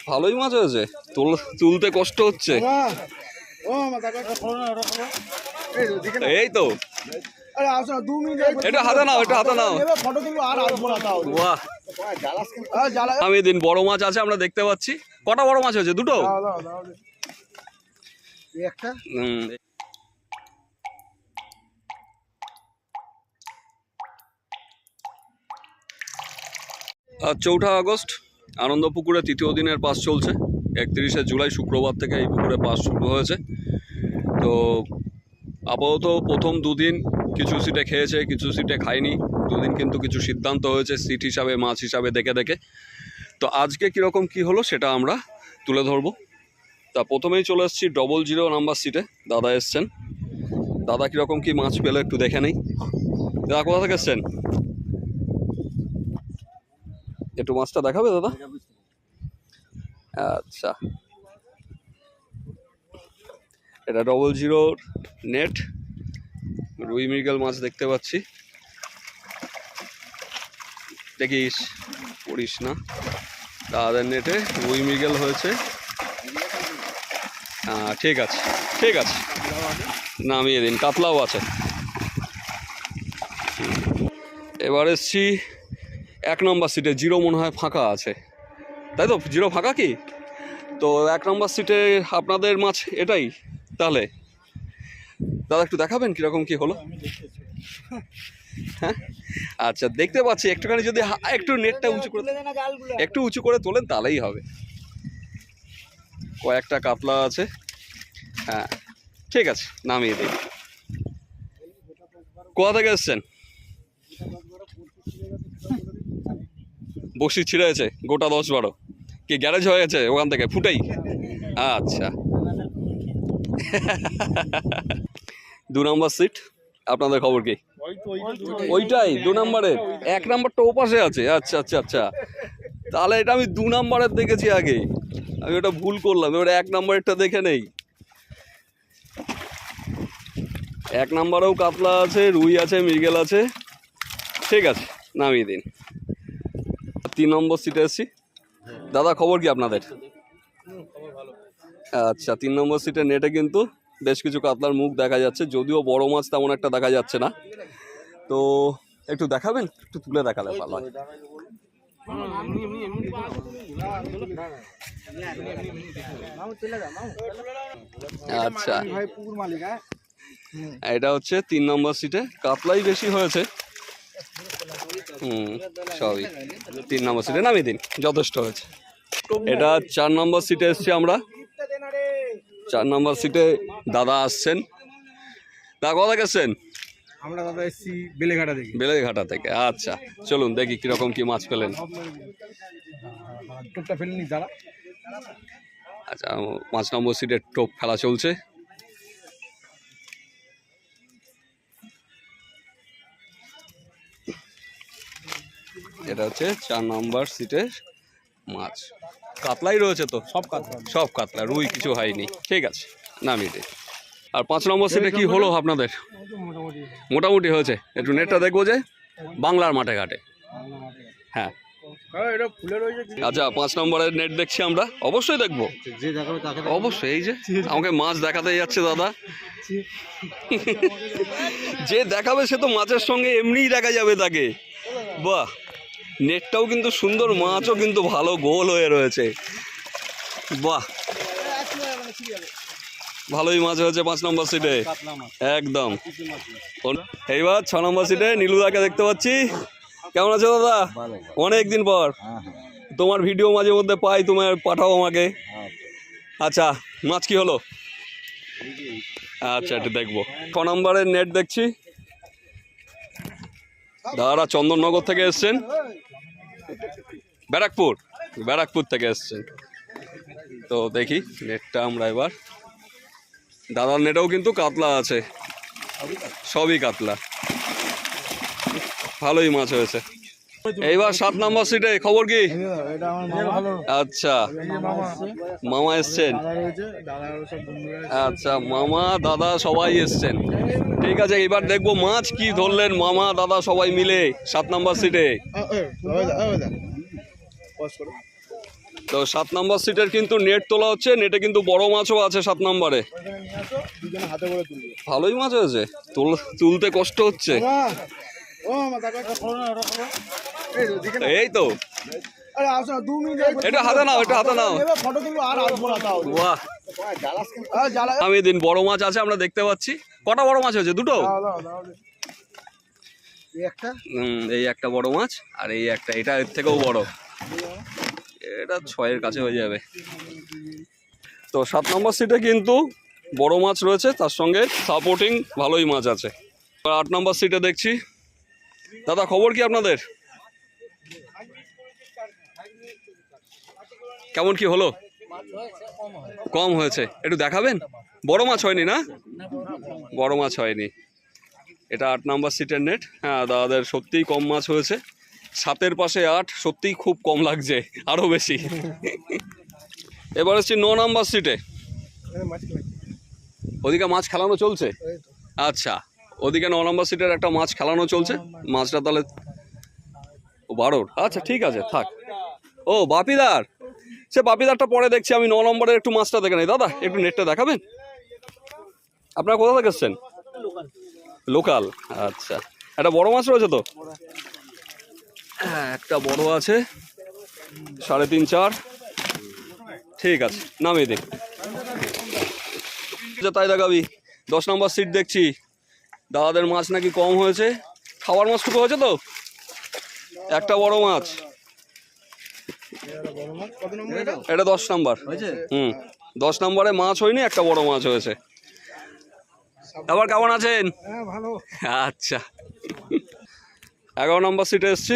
ভালোই মাছ হয়েছে, তুলতে কষ্ট হচ্ছে। এই তো এটা হাতে নাও, এটা হাতে নাও। বাহ, আমি দিন বড় মাছ আছে আমরা দেখতে পাচ্ছি। কটা বড় মাছ হয়েছে? দুটো। আজ 4 আগস্ট, আনন্দপুকুরে তৃতীয় দিনের পাস চলছে। 31শে জুলাই শুক্রবার থেকে এই পুকুরে পাস শুরু হয়েছে। তো আপাতত প্রথম দুদিন কিছু সিটে খেয়েছে, কিছু সিটে খায়নি। দুদিন কিন্তু কিছু সিদ্ধান্ত হয়েছে সিট হিসাবে, মাছ হিসাবে দেখে দেখে। তো আজকে কীরকম কি হলো সেটা আমরা তুলে ধরবো। তা প্রথমেই চলে এসেছি 00 নাম্বার সিটে। দাদা এসছেন। দাদা কীরকম কি মাছ পেলে একটু দেখে নেই। দাদা কোথা থেকে এসছেন? একটু মাছটা দেখাবে দাদা? আচ্ছা, এটা 00 নেট, রুই মৃগেল মাছ দেখতে পাচ্ছি। দেখিস, পড়িস না। দাদার নেটে রুই মৃগেল হয়েছে। হ্যাঁ ঠিক আছে, ঠিক আছে, নামিয়ে দিন। কাতলাও আছে। এবার এসছি 1 নম্বর সিটে। 0 মনে হয় ফাঁকা আছে, তাই তো? 0 ফাঁকা কি? তো 1 নম্বর সিটে আপনাদের মাছ এটাই তাহলে? দাদা একটু দেখাবেন কীরকম কি হলো? হ্যাঁ আচ্ছা, দেখতে পাচ্ছি। একটুখানি যদি একটু নেটটা উঁচু করে তোলেন তাহলেই হবে। কয়েকটা কাতলা আছে। হ্যাঁ ঠিক আছে, নামিয়ে দিন। কোথা থেকে এসছেন? বসি ছিঁড়ে গেছে গোটা 10-12। কি গ্যারেজ হয়ে গেছে ওখান থেকে ফুটেই? আচ্ছা। 2 নম্বর সিট, আপনাদের খবর কি? ওইটাই 2 নম্বরের। 1 নম্বরটা ওপাশে আছে। আচ্ছা আচ্ছা আচ্ছা, তাহলে এটা আমি 2 নম্বরের দেখেছি আগে। আমি ওটা ভুল করলাম। এবার 1 নম্বরেরটা দেখে নেই। 1 নম্বরেও কাতলা আছে, রুই আছে, মৃগেল আছে। ঠিক আছে, নামিয়ে দিন। 3 নম্বর সিটে এসেছি। দাদা খবর কি আপনাদের? আচ্ছা, 3 নম্বর সিটে নেটে কিন্তু বেশ কিছু কাতলার মুখ দেখা যাচ্ছে, যদিও বড় মাছ তেমন একটা দেখা যাচ্ছে না। তো একটু দেখাবেন, একটু তুলে দেখালে ভালো হয়। আচ্ছা, এটা হচ্ছে 3 নম্বর সিটে। কাতলাই বেশি হয়েছে। সবই 3 নম্বর সিটে, নামিয়ে দিন, যথেষ্ট হয়েছে। এটা 4 নম্বর সিটে এসছি আমরা। 4 নম্বর সিটে দাদা আসছেন। দাদা কোথা থেকে এসছেন? আমরা দাদা এসছি বেলেঘাটা থেকে। বেলেঘাটা থেকে। আচ্ছা, চলুন দেখি কিরকম কি মাছ পেলেন। টোপটা ফেলেনি দাদা? আচ্ছা, 5 নম্বর সিটের টোপ ফেলা চলছে। এটা হচ্ছে 4 নম্বর সিটের মাছ। কাতলাই রয়েছে তো? সব কাতলা, রুই কিছু হয়নি। ঠিক আছে, নামিয়ে দিই। আর 5 নম্বর সিটে কি হলো আপনাদের? মোটামুটি হয়েছে। একটু নেটটা দেখবো যে বাংলার মাঠে ঘাটে। হ্যাঁ আচ্ছা, 5 নম্বরের নেট দেখছি আমরা। অবশ্যই দেখবো, অবশ্যই। এই যে আমাকে মাছ দেখাতে যাচ্ছে দাদা। যে দেখাবে সে তো মাছের সঙ্গে এমনিই দেখা যাবে তাকে। বাহ, নেটটাও কিন্তু সুন্দর, মাছও কিন্তু ভালো গোল হয়ে রয়েছে। বাহ, ভালোই মাছ হয়েছে 5 নম্বর সিটে একদম। এইবার 6 নম্বর সিটে নীলুদাকে দেখতে পাচ্ছি। কেমন আছো দাদা? অনেকদিন পর। তোমার ভিডিও মাঝে মধ্যে পাই, তোমার পাঠাও আমাকে। আচ্ছা, মাছ কি হলো? আচ্ছা, একটু দেখবো। 6 নম্বরের নেট দেখছি। দাদারা চন্দননগর থেকে এসছেন, ব্যারাকপুর থেকে এসছেন। তো দেখি নেটটা আমরা এবার। দাদার নেটেও কিন্তু কাতলা আছে, সবই কাতলা। ভালোই মাছ হয়েছে। এইবার 7 নম্বর সিটে খবর কি? আচ্ছা, মামা এসছেন। আচ্ছা, মামা দাদা সবাই এসছেন। ঠিক আছে, এবার দেখবো মাছ কি ধরলেন মামা দাদা সবাই মিলে 7 নম্বর সিটে। তো 7 নম্বর সিটের কিন্তু নেট তোলা হচ্ছে, নেটে কিন্তু বড় মাছও আছে 7 নম্বরে। ওইখানে নিয়ে আসো, দুজনে হাতে করে তুলবে। ভালোই মাছ হয়েছে, তুলতে কষ্ট হচ্ছে। ও মা দেখো এই তো দেখে নাও। এই তো আরে আসো না, 2 মিনিট এটা হাতে নাও, এটা হাতে নাও। নেবে, ফটো তুলবো আর আসবো না তাও। বাহ, জ্বালা আমি দিন বড় মাছ আছে আমরা দেখতে পাচ্ছি। কটা বড় মাছ হয়েছে? দুটো? দাও দাও দাও এই একটা এই একটা বড় মাছ, আর এই একটা, এটা এর থেকেও বড়, এটা 6-এর কাছে হয়ে যাবে। তো 7 নম্বর সিটে কিন্তু বড় মাছ রয়েছে, তার সঙ্গে সাপোর্টিং ভালোই মাছ আছে। 8 নম্বর সিটে দেখছি। দাদা খবর কি আপনাদের? কেমন কি হলো? কম হয়েছে, একটু দেখাবেন? বড় মাছ হয়নি না? বড় মাছ হয়নি। এটা 8 নম্বর সিটের নেট। হ্যাঁ দাদাদের সত্যিই কম মাছ হয়েছে। 7-এর পাশে 8 সত্যিই খুব কম লাগছে, আরও বেশি। এবার হচ্ছে 9 নম্বর সিটে। ওদিকে মাছ খেলানো চলছে? আচ্ছা, ওদিকে 9 নম্বর সিটের একটা মাছ খেলানো চলছে। মাছটা তাহলে 12। আচ্ছা ঠিক আছে, থাক। ও বাপিদার, সে বাপিদারটা পরে দেখছি, আমি 9 নম্বরের একটু মাছটা দেখে নেই। দাদা একটু নেটটা দেখাবেন? আপনারা কোথা থেকে এসছেন? লোকাল। আচ্ছা, একটা বড় মাছ রয়েছে তো? হ্যাঁ একটা বড় আছে, 3.5-4। ঠিক আছে, নামিয়ে দিন। তাই দেখাবি। 10 নম্বর সিট দেখছি, দাদাদের মাছ নাকি কম হয়েছে। খাবার মাছ খুব হয়েছে তো? একটা বড় মাছ, কত নম্বর এটা? এটা 10 নম্বর। 10 নম্বরে মাছ হয়নি, একটা বড় মাছ হয়েছে। আবার কেমন আছেন? হ্যাঁ ভালো। আচ্ছা, 11 নম্বর সিটে এসছি।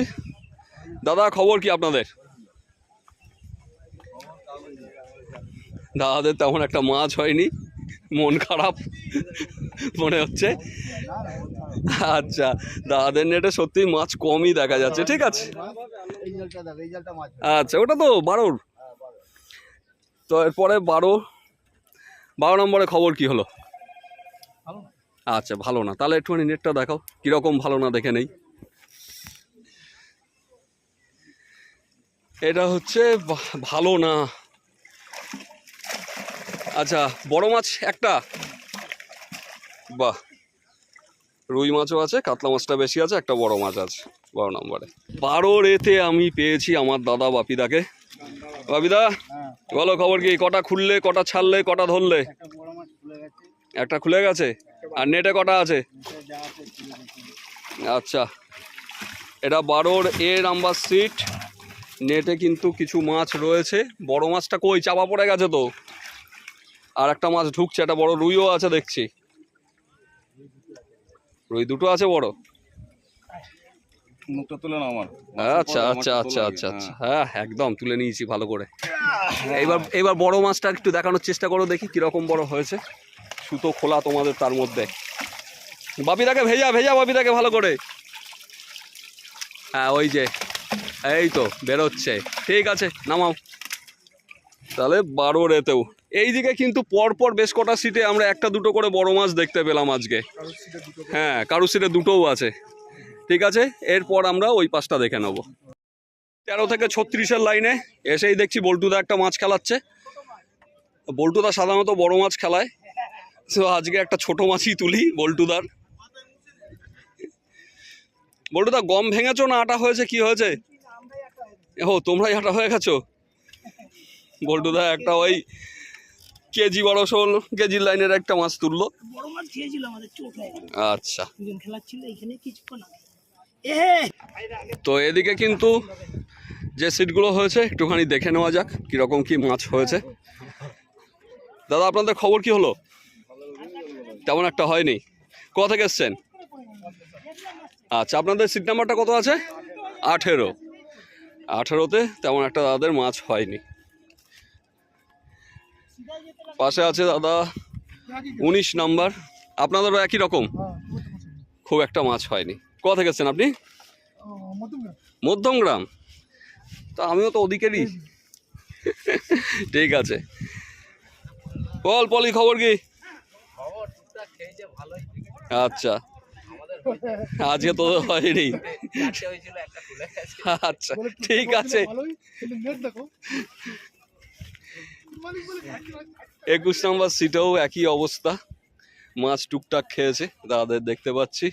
দাদা খবর কি আপনাদের? দাদাদের তেমন একটা মাছ হয়নি, মন খারাপ মনে হচ্ছে। আচ্ছা, দাদাদের নেটে সত্যি মাছ কমই দেখা যাচ্ছে। ঠিক আছে, এই জালটা দেখো, এই জালটা মাছ। আচ্ছা ওটা তো 12। তো এরপরে 12 নম্বরে খবর কি হলো? আচ্ছা ভালো না, তাহলে একটুখানি নেটটা দেখাও কিরকম, ভালো না দেখে নেই। এটা হচ্ছে ভালো না। আচ্ছা বড় মাছ একটা, বাহ, রুই মাছও আছে, কাতলা মাছটা বেশি আছে, একটা বড় মাছ আছে 12 নম্বরে। 12 এতে আমি পেয়েছি আমার দাদা বাপিদাকে। বাপিদা বলো খবর কি? কটা খুললে, কটা ছাড়লে, কটা ধরলে? একটা বড় মাছ খুলে গেছে, একটা খুলে গেছে। আর নেটে কটা আছে? যা আছে তুলে দেখি। আচ্ছা, এটা 12 এ নাম্বার সিট। নেটে কিন্তু কিছু মাছ রয়েছে। বড় মাছটা কই? চাপা পড়ে গেছে তো। আর একটা মাছ ঢুকছে, একটা বড় রুইও আছে দেখছি। রুই দুটো আছে বড়। মুখটা তুলে নাও আমার। আচ্ছা আচ্ছা আচ্ছা আচ্ছা আচ্ছা, হ্যাঁ একদম তুলে নিয়েছি ভালো করে। এবার বড় মাছটা একটু দেখানোর চেষ্টা করো, দেখি কিরকম বড় হয়েছে। সুতো খোলা তোমাদের তার মধ্যে। বাপিদাকে ভেজা ভেজা, বাপিদাকে ভালো করে। হ্যাঁ ওই যে, এই তো বেরোচ্ছে। ঠিক আছে নামাও। তাহলে 12 এতেও এইদিকে কিন্তু পরপর বেশ কটা সিটে আমরা একটা দুটো করে বড় মাছ দেখতে পেলাম আজকে। হ্যাঁ কারো সিটে দুটোও আছে। ঠিক আছে, এরপর আমরা ওই পাশটা দেখে নেব। 13 থেকে 36-এর লাইনে এসেই দেখছি বল্টুদা একটা মাছ খেলাচ্ছে। বল্টুদা সাধারণত বড় মাছ খেলায়, তো আজকে একটা ছোট মাছই তুলি বল্টুদার। বল্টুদা গম ভেঙেছো না আটা হয়েছে, কি হয়েছে? ও তোমরাই আটা হয়ে গেছো। বল্টুদা একটা ওই কেজি 12 কেজির লাইনের একটা মাছ তুললো। বড় মাছ খেয়েছিল আমাদের, চোখ হয়ে গেল। আচ্ছা, দুজন খেলাচ্ছিল এখানে কিছুক্ষণ আগে। তো এদিকে কিন্তু যে সিটগুলো হয়েছে একটুখানি দেখে নেওয়া যাক কিরকম কি মাছ হয়েছে। দাদা আপনাদের খবর কি হলো? তেমন একটা হয়নি। কোথা থেকে এসছেন? আচ্ছা, আপনাদের সিট নাম্বারটা কত আছে? 18। 18তে তেমন একটা দাদাদের মাছ হয়নি। পাশে আছে দাদা 19 নাম্বার, আপনাদেরও একই রকম, খুব একটা মাছ হয়নি। কোথা থেকে এসছেন আপনি? মধ্যমগ্রাম। তা আমিও তো ওদিকেরই। ঠিক আছে, পলি খবর কি? আচ্ছা, আজকে তো হয়নি। আচ্ছা ঠিক আছে। ভালোই কিন্তু নেট দেখো 21 নম্বর সিটেও একই অবস্থা, মাছ টুকটাক খেয়েছে দাদাদের দেখতে পাচ্ছি।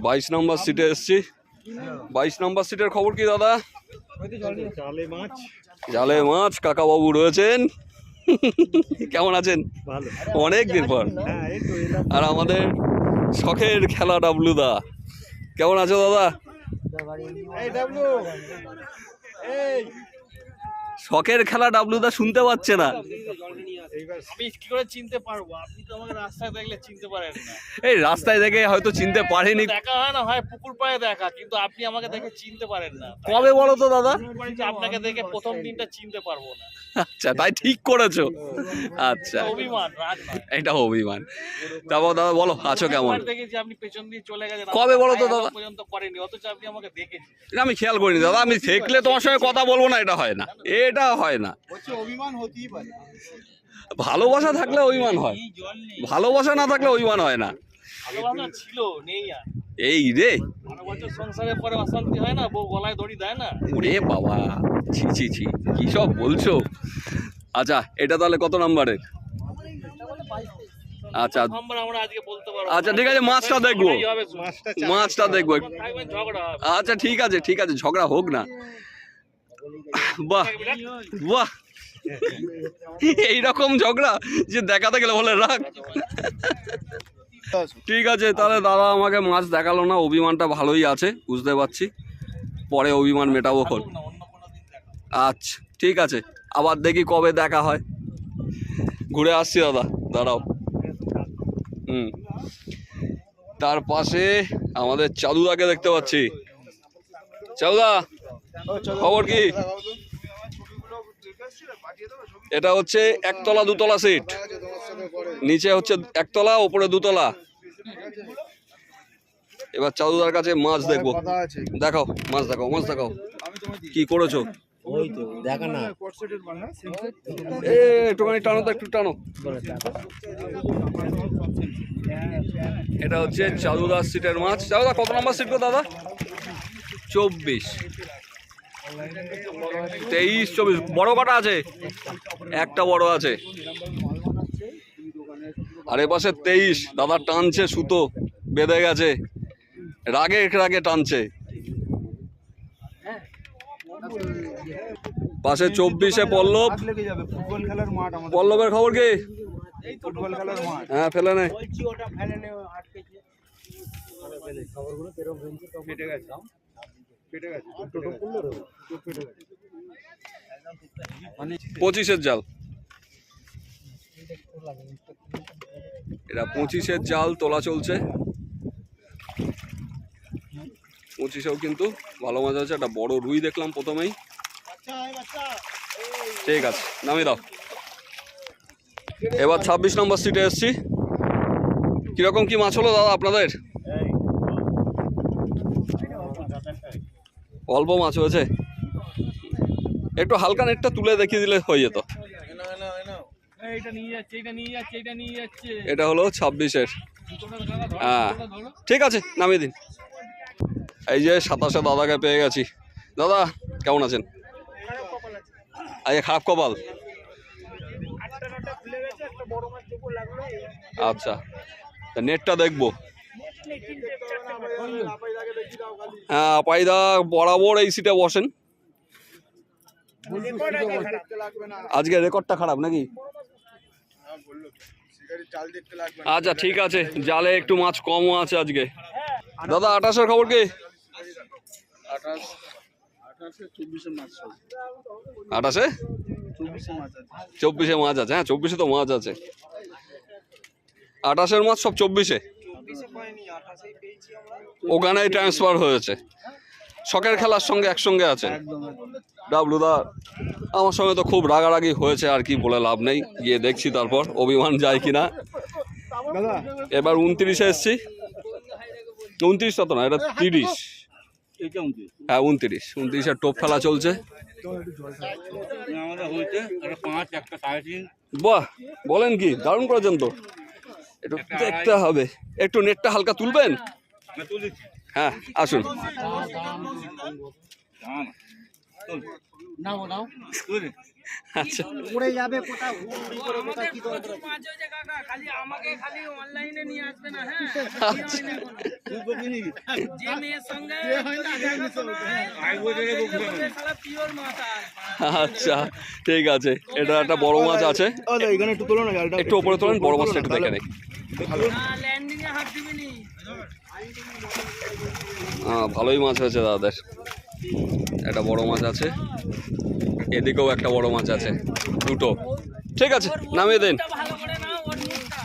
22 নম্বর সিটে এসছি। 22 নম্বর সিটের খবর কি দাদা? জালে মাছ কাকা বাবু রয়েছেন। কেমন আছেন? অনেক দিন পর। আর আমাদের শখের খেলা ডাবলুদা, কেমন আছো দাদা? শখের খেলা ডাবলুদা শুনতে পাচ্ছে না। আমি কি করে চিনতে পারবো? আপনি তো আমাকে রাস্তায় দেখলে চিনতে পারেন না। এই রাস্তায় দেখে হয়তো চিনতে পারেনি। দেখা হয় না, হয় পুকুর পাড়ে দেখা, কিন্তু আপনি আমাকে দেখে চিনতে পারেন না। কবে বলো তো দাদা? আপনাকে দেখে প্রথম দিনটা চিনতে পারবো না। আচ্ছা তাই ঠিক করেছো। আচ্ছা অভিমান, রাগ নয়। এটা অভিমান। তারপর দাদা বলো আছো কেমন? একবার দেখেছি আপনি পেছন দিয়ে চলে গেছেন। কবে বলো তো দাদা? পর্যন্ত করেনি, অথচ আপনি আমাকে দেখেছেন। এটা আমি খেয়াল করিনি দাদা। আমি দেখলে তোমার সঙ্গে কথা বলবো না, এটা হয় না, এটা হয় না। হচ্ছে অভিমান হতেই পারে। ভালোবাসা থাকলে অভিমান হয়, ভালোবাসা না থাকলে অভিমান হয় না। ভালোবাসা ছিল, নেই আর। এই রে 12 বছর সংসারের পরে অশান্তি হয় না, বউ গলায় দড়ি দেয় না। ওরে বাবা, ছি ছি ছি, কি সব বলছো। আচ্ছা এটা তাহলে কত নাম্বারের? আচ্ছা নাম্বার আমরা আজকে বলতে পারবো। আচ্ছা ঠিক আছে, মাছটা দেখবো, মাছটা দেখবো। থাকবেন, ঝগড়া হবে। আচ্ছা ঠিক আছে ঠিক আছে, ঝগড়া হোক না। বাহ বাহ, এইরকম ঝগড়া যে দেখাতে গেলে বলে রাখ। ঠিক আছে তাহলে দাদা আমাকে মাছ দেখালো না, অভিমানটা ভালোই আছে বুঝতে পারছি, পরে অভিমান মেটাবো খন। আচ্ছা ঠিক আছে, আবার দেখি কবে দেখা হয়। ঘুরে আসছি দাদা, দাঁড়াও। তার পাশে আমাদের চাঁদুদাকে দেখতে পাচ্ছি। চাঁদুদা খবর কি? এটা হচ্ছে একতলা দুতলা সিট, নিচে হচ্ছে একতলা, ওপরে দুতলা। এবার চাঁদুদার কাছে মাছ দেখবো। দেখাও মাছ, দেখাও মাছ, দেখাও কি করেছো। ওই তো দেখা না, একটুখানি টানো তো, একটু টানো। এটা হচ্ছে চাঁদুদার সিটের মাছ। চাঁদুদা কত নম্বর সিট গো দাদা? 24, 23, 24। বড় কটা আছে? একটা বড় আছে। আর এ পাশে 23, দাদা টানছে, সুতো বেঁধে গেছে, রাগে রাগে টানছে। পাশে 24-এ পল্লব। ফুটবল খেলার মাঠ আমাদের। পল্লবের খবর কি? ফুটবল খেলার মাঠ। হ্যাঁ ফেলে নে। বলছি ওটা ফেলে নে, আটকেছে। কেটে গেছে। কেটে গেছে। টোটো পড়লো রে। কেটে গেছে। 25-এর জাল। এটা 25-এর জাল তোলা চলছে। 25-এও কিন্তু ভালো মাছ আছে। একটা বড় রুই দেখলাম প্রথমেই। ঠিক আছে নামিয়ে দাও। এবার 26 নম্বর সিটে এসছি। কিরকম কি মাছ হলো দাদা আপনাদের? অল্প মাছ হয়েছে, একটু হালকা নেটটা তুলে দেখিয়ে দিলে হয়ে যেত। এইটা নিয়ে যাচ্ছে, এটা নিয়ে যাচ্ছে, এটা নিয়ে যাচ্ছে। এটা হলো 26-এর। হ্যাঁ ঠিক আছে নামিয়ে দিন। এই যে 27-এ দাদাকে পেয়ে গেছি। দাদা কেমন আছেন? আজকে খারাপ কপাল। আচ্ছা নেটটা দেখবো। হ্যাঁ পাইদা বরাবর এই সিটে বসেন। আজকে রেকর্ডটা খারাপ নাকি? আচ্ছা ঠিক আছে, জালে একটু মাছ কমও আছে আজকে। দাদা 28-এর খবর কি? 28-এ 24-এ মাছ আছে। হ্যাঁ 24-এ তো মাছ আছে। 28-এর মাছ সব 24-এ ওখানেই ট্রান্সফার হয়েছে। শখের খেলার সঙ্গে একসঙ্গে আছে। ডাবলুদা আমার সঙ্গে তো খুব রাগারাগি হয়েছে, আর কি বলে লাভ নেই, গিয়ে দেখছি তারপর অভিমান যায় কিনা। এবার 29-এ এসছি। 29টা তো না, এটা 30। হ্যাঁ 29-এর টোপ ফেলা চলছে। বাহ বলেন কি, দারুণ করেছেন তো। একটু দেখতে হবে, একটু নেটটা হালকা তুলবেন। হ্যাঁ আসুন। আচ্ছা উড়ে যাবে কোথাও উড়ি করে কোথাও কি করে মাছ হয়েছে কাকা, খালি আমাকে খালি অনলাইনে নিয়ে আসবে না, হ্যাঁ যে মেয়ের সঙ্গে পিওর মাছ। আচ্ছা ঠিক আছে, এটা একটা বড় মাছ আছে, এখানে একটু তোলো না জালটা, একটু ওপরে তোলেন, বড় মাছটা একটু দেখে নেই। ল্যান্ডিং এ হাত দিবিনি। হ্যাঁ ভালোই মাছ হয়েছে দাদাদের, একটা বড় মাছ আছে, এদিকেও একটা বড় মাছ আছে, দুটো। ঠিক আছে নামিয়ে দিন। ভালো করে না ওর মুখটা।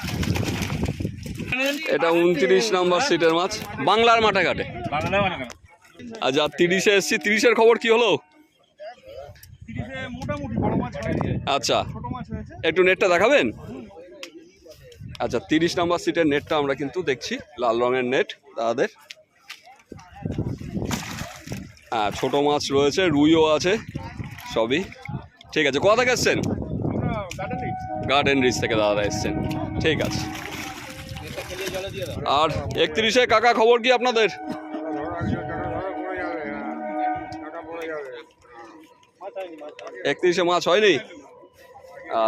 এটা 29 নম্বর সিটের মাছ, বাংলার মাঠে ঘাটে। আচ্ছা 30-এ এসছি, 30-এর খবর কি হলো? মোটামুটি বড় মাছ হয়েছে, আচ্ছা ছোট মাছ হয়েছে। একটু নেটটা দেখাবেন? আচ্ছা 30 নম্বর সিটের নেটটা আমরা কিন্তু দেখছি, লাল রঙের নেট দাদাদের। হ্যাঁ ছোট মাছ রয়েছে, রুইও আছে, সবই ঠিক আছে। কোথা থেকে এসছেন? গার্ডেন রিচ থেকে দাদা এসছেন, ঠিক আছে। আর 31-এ কাকা খবর কি আপনাদের? 31-এ মাছ হয়নি?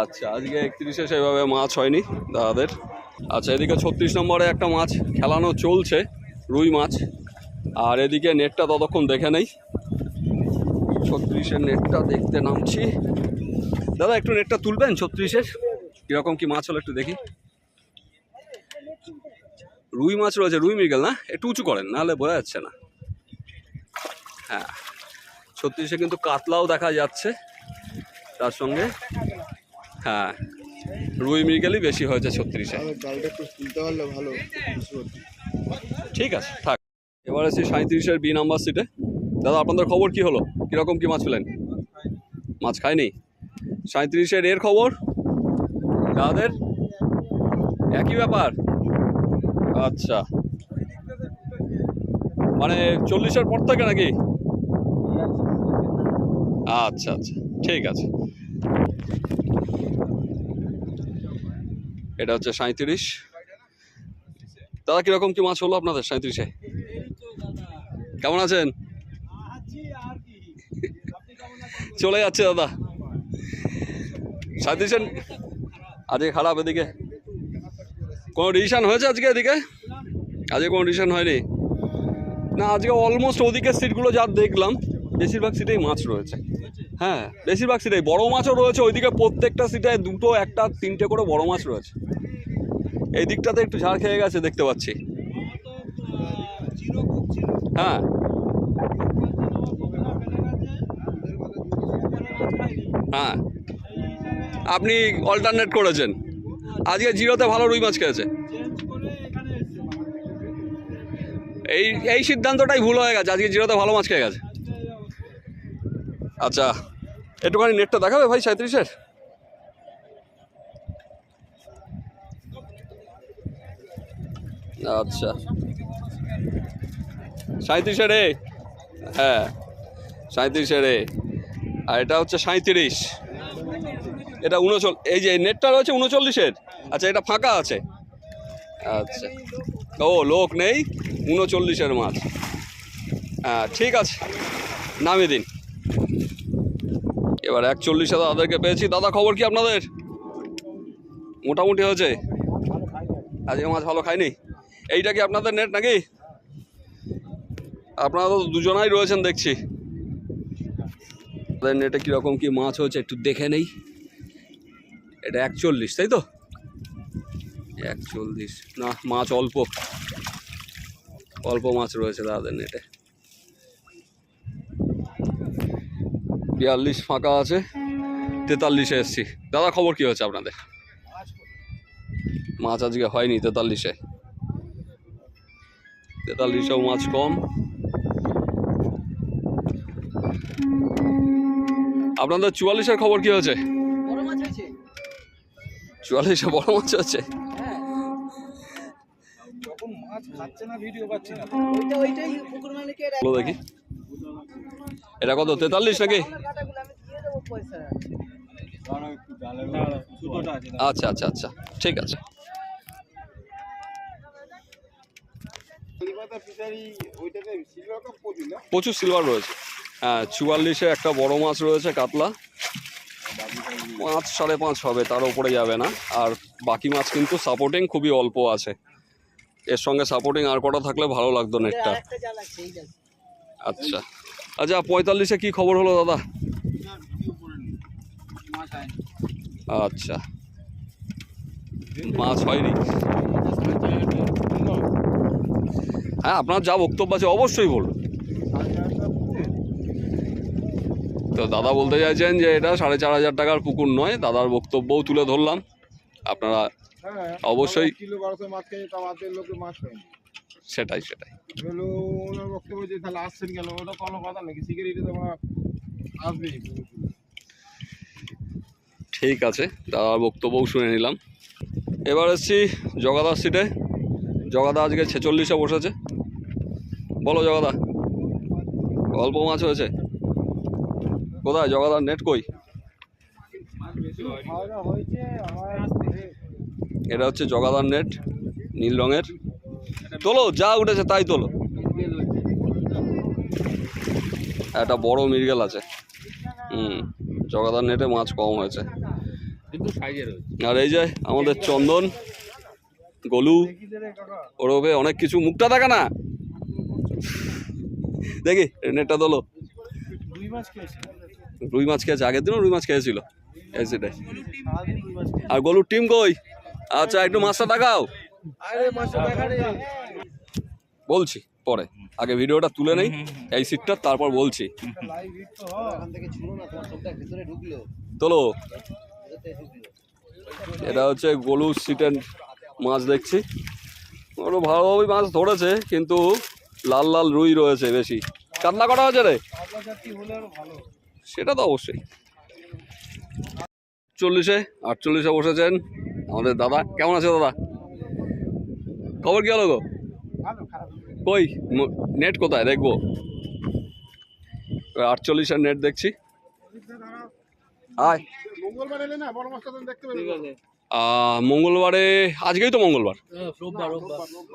আচ্ছা আজকে 31-এ সেভাবে মাছ হয়নি দাদাদের। আচ্ছা এদিকে 36 নম্বরে একটা মাছ খেলানো চলছে, রুই মাছ। আর এদিকে নেটটা ততক্ষণ দেখে নেই, 36-এর নেটটা দেখতে নামছি। দাদা একটু নেটটা তুলবেন 36-এর, কীরকম কি মাছ হলো একটু দেখি। রুই মাছ রয়েছে, রুই মৃগেল না, একটু উঁচু করেন নাহলে বোঝা যাচ্ছে না। হ্যাঁ 36-এ কিন্তু কাতলাও দেখা যাচ্ছে তার সঙ্গে। হ্যাঁ রুই মৃগেলই বেশি হয়েছে 36-এ। জালটা একটু তুলতে পারলে ভালো। ঠিক আছে থাক। এবার এসছি 37-এর বি নাম্বার সিটে। দাদা আপনাদের খবর কি হলো, কীরকম কি মাছ পেলেন? মাছ খায়নি? 37-এর এর খবর দাদাদের একই ব্যাপার। আচ্ছা মানে 40-এর পর থেকে নাকি? আচ্ছা আচ্ছা ঠিক আছে। এটা হচ্ছে 37। দাদা কীরকম কি মাছ হলো আপনাদের 37-এ? কেমন আছেন? চলে যাচ্ছে দাদা 37-এর। আজকে খারাপ এদিকে কোনো ডিসিশন হয়েছে আজকে? এদিকে আজকে কোনো ডিসিশন হয়নি না, আজকে অলমোস্ট ওদিকে সিটগুলো যা দেখলাম বেশিরভাগ সিটেই মাছ রয়েছে। হ্যাঁ বেশিরভাগ সিটেই বড় মাছও রয়েছে, ওইদিকে প্রত্যেকটা সিটে দুটো একটা তিনটে করে বড় মাছ রয়েছে। এই দিকটাতে একটু ঝাড় খেয়ে গেছে দেখতে পাচ্ছি। হ্যাঁ হ্যাঁ আপনি অল্টারনেট করেছেন, আজকে জিরোতে ভালো রুই মাছ খেয়েছে। এই সিদ্ধান্তটাই ভুল হয়ে গেছে, আজকে জিরোতে ভালো মাছ খেয়ে গেছে। আচ্ছা একটুখানি নেটটা দেখাবে ভাই 37-এর? আচ্ছা 37-এর এ, হ্যাঁ 37-এর এ, আর এটা হচ্ছে 37। এটা 39, এই যে নেটটা রয়েছে 39-এর। আচ্ছা এটা ফাঁকা আছে, আচ্ছা ও লোক নেই, 39-এর মাছ। হ্যাঁ ঠিক আছে নামিয়ে দিন। এবার 41-এ দাদাদেরকে পেয়েছি। দাদা খবর কি আপনাদের? মোটামুটি হয়েছে, আজকে মাছ ভালো খায়নি। এইটা কি আপনাদের নেট নাকি? আপনারা তো দুজনাই রয়েছেন দেখছি। আপনাদের নেটে কীরকম কি মাছ হয়েছে একটু দেখে নেই। এটা 41 তাই তো? 41 না, মাছ অল্প অল্প মাছ রয়েছে দাদাদের নেটে। 42 ফাঁকা আছে, 43-এ এসছি। দাদা খবর কি হয়েছে আপনাদের? মাছ আজকে হয়নি 43-এ, 43-এও মাছ কম। আপনাদের 44-এর খবর কি হয়েছে? 44-এ বড় মাছ হচ্ছে। বলো দেখি এটা কত, 43 নাকি? আচ্ছা আচ্ছা আচ্ছা ঠিক আছে। প্রচুর সিলভার রয়েছে। হ্যাঁ 44-এ একটা বড় মাছ রয়েছে কাতলা, 5 5.5 হবে, তার উপরে যাবে না। আর বাকি মাছ কিন্তু সাপোর্টিং খুবই অল্প আছে, এর সঙ্গে সাপোর্টিং আর কটা থাকলে ভালো লাগতো নেটটা। একটা জাল আছে এই জাল। আচ্ছা আচ্ছা, 45-এ কি খবর হলো দাদা? আচ্ছা, মাছ হয়নি। হ্যাঁ আপনার যা বক্তব্য আছে অবশ্যই বলুন। তো দাদা বলতে চাইছেন যে এটা 4,500 টাকার পুকুর নয়, দাদার বক্তব্যও তুলে ধরলাম। আপনারা অবশ্যই কিলো 1200 মাছ খেয়ে তাও আমাদের লোকে মাছ পায়নি। সেটাই হলো ওনার বক্তব্য যে তাহলে আসছেন কেন, ওটা কোনো কথা নাকি? সিকিউরিটি তো আমরা আসবেই। ঠিক আছে, দাদার বক্তব্যও শুনে নিলাম। এবার এসছি জগাদার সিটে। জগাদা আজকে 46-এ বসেছে। বলো জগাদা, অল্প মাছ হয়েছে? কোথায় জগাদার নেট কই? এটা হচ্ছে জগাদার নেট, নীল রঙের। তোলো, যা উঠেছে তাই তোলো। একটা বড় মৃগেল আছে। জগাদার নেটে মাছ কম হয়েছে। আর এই যে আমাদের চন্দন, গোলু ওরবে অনেক কিছু। মুখটা দেখা না, দেখি নেটটা তোলো। রুই মাছ খেয়েছে, আগের দিনও রুই মাছ খেয়েছিল এই সেটাই। আর গোলুর টিম কই? আচ্ছা একটু মাছটা দেখাও। বলছি পরে, আগে ভিডিওটা তুলে নেই এই সিটটা, তারপর বলছি। তোলো। এটা হচ্ছে গোলু সিটের মাছ দেখছি। ওরা ভালোভাবেই মাছ ধরেছে, কিন্তু লাল লাল রুই রয়েছে বেশি। কাতলা কটা হয়েছে রে? সেটা তো অবশ্যই। 48-এ বসেছেন আমাদের দাদা। কেমন আছে দাদা? খবর কি হলো গো? কই নেট কোথায় দেখবো? 48-এর নেট দেখছি। আয় মঙ্গলবারে, আজকেই তো মঙ্গলবার,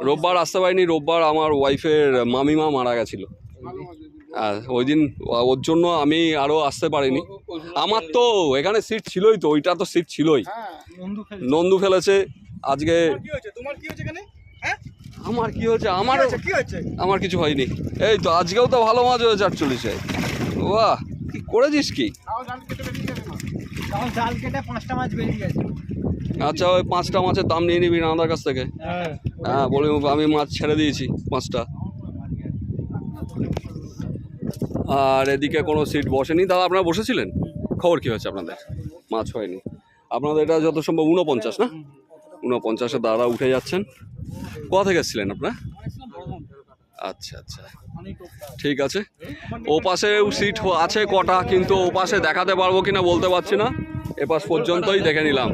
রোববার আসতে পারিনি। রোববার আমার ওয়াইফের মামিমা মারা গেছিল, ওই দিন ওর জন্য আমি আরও আসতে পারিনি। আমার তো এখানে সিট ছিলই, তো ওইটা তো সিট ছিলই, নন্দু ফেলেছে আজকে। আমার কি হয়েছে? আমার কিছু হয়নি। এই তো আজকেও তো ভালো মাছ হয়েছে 48-এ। বাহ, কি করেছিস কি? জাল কেটে 5টা মাছ বেরিয়ে গেছে। আচ্ছা, ওই 5টা মাছের দাম নিয়ে নিবি না আমাদের কাছ থেকে? হ্যাঁ বলি, আমি মাছ ছেড়ে দিয়েছি 5টা। আর এদিকে কোনো সিট বসেনি। দাদা আপনারা বসেছিলেন? খবর কি হয়েছে আপনাদের? মাছ হয়নি আপনাদের? এটা যত সম্ভব 49 না? 49-এ দাদা উঠে যাচ্ছেন। কোথা থেকে এসেছিলেন আপনারা? আচ্ছা আচ্ছা, ঠিক আছে। ও পাশেও সিট আছে কটা, কিন্তু ও পাশে দেখাতে পারবো কিনা বলতে পারছি না। এ পাশ পর্যন্তই দেখে নিলাম।